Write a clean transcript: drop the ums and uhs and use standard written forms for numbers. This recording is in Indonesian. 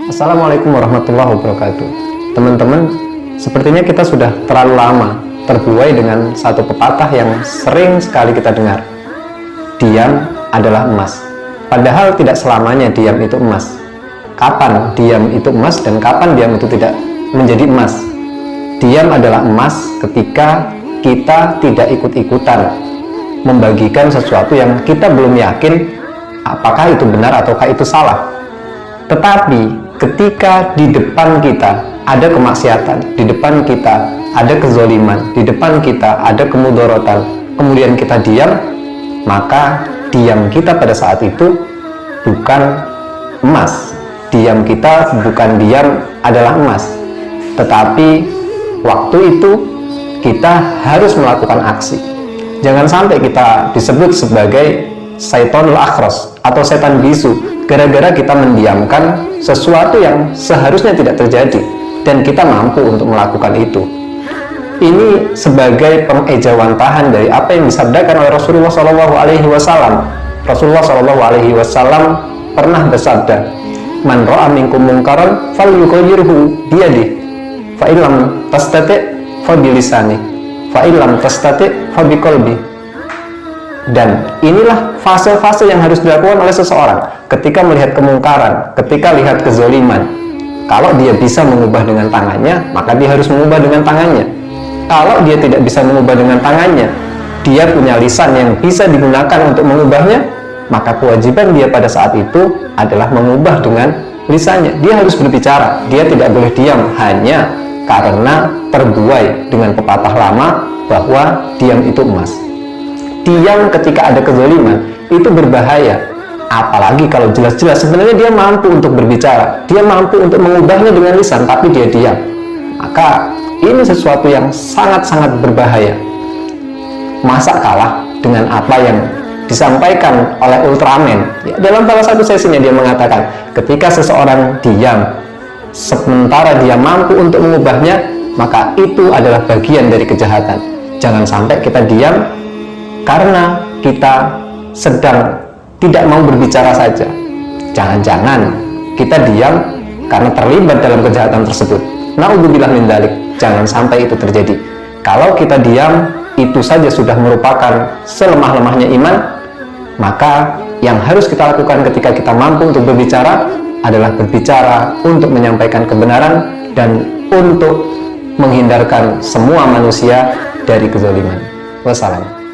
Assalamualaikum warahmatullahi wabarakatuh. Teman-teman, sepertinya kita sudah terlalu lama terbuai dengan satu pepatah yang sering sekali kita dengar. Diam adalah emas. Padahal tidak selamanya diam itu emas. Kapan diam itu emas dan kapan diam itu tidak menjadi emas? Diam adalah emas ketika kita tidak ikut-ikutan membagikan sesuatu yang kita belum yakin apakah itu benar ataukah itu salah. Tetapi ketika di depan kita ada kemaksiatan, di depan kita ada kezoliman, di depan kita ada kemudorotan, kemudian kita diam, maka diam kita pada saat itu bukan emas. Diam kita bukan diam adalah emas, tetapi waktu itu kita harus melakukan aksi. Jangan sampai kita disebut sebagai syaitonul akhros atau setan bisu gara-gara kita mendiamkan sesuatu yang seharusnya tidak terjadi dan kita mampu untuk melakukan itu. Ini sebagai pengejawantahan dari apa yang disabdakan oleh Rasulullah SAW. Rasulullah SAW pernah bersabda, "Man ra'a minkum munkaran falyughayyirhu biyadihi, fa illam tastati' fa bilisani, fa illam tastati' fa biqalbi." Dan inilah fase-fase yang harus dilakukan oleh seseorang ketika melihat kemungkaran, ketika lihat kezoliman. Kalau dia bisa mengubah dengan tangannya, maka dia harus mengubah dengan tangannya. Kalau dia tidak bisa mengubah dengan tangannya, dia punya lisan yang bisa digunakan untuk mengubahnya, maka kewajiban dia pada saat itu adalah mengubah dengan lisannya. Dia harus berbicara, dia tidak boleh diam hanya karena terbuai dengan pepatah lama bahwa diam itu emas. Diam ketika ada kezaliman itu berbahaya, apalagi kalau jelas-jelas sebenarnya dia mampu untuk berbicara, dia mampu untuk mengubahnya dengan lisan, tapi dia diam. Maka ini sesuatu yang sangat-sangat berbahaya. Masa kalah dengan apa yang disampaikan oleh Ultraman ya, dalam salah satu sesinya dia mengatakan, ketika seseorang diam sementara dia mampu untuk mengubahnya, maka itu adalah bagian dari kejahatan. Jangan sampai kita diam karena kita sedang tidak mau berbicara saja. Jangan-jangan kita diam karena terlibat dalam kejahatan tersebut. Na'udzubillah min dzalik. Jangan sampai itu terjadi. Kalau kita diam, itu saja sudah merupakan selemah-lemahnya iman. Maka yang harus kita lakukan ketika kita mampu untuk berbicara adalah berbicara untuk menyampaikan kebenaran dan untuk menghindarkan semua manusia dari kezaliman. Wassalam.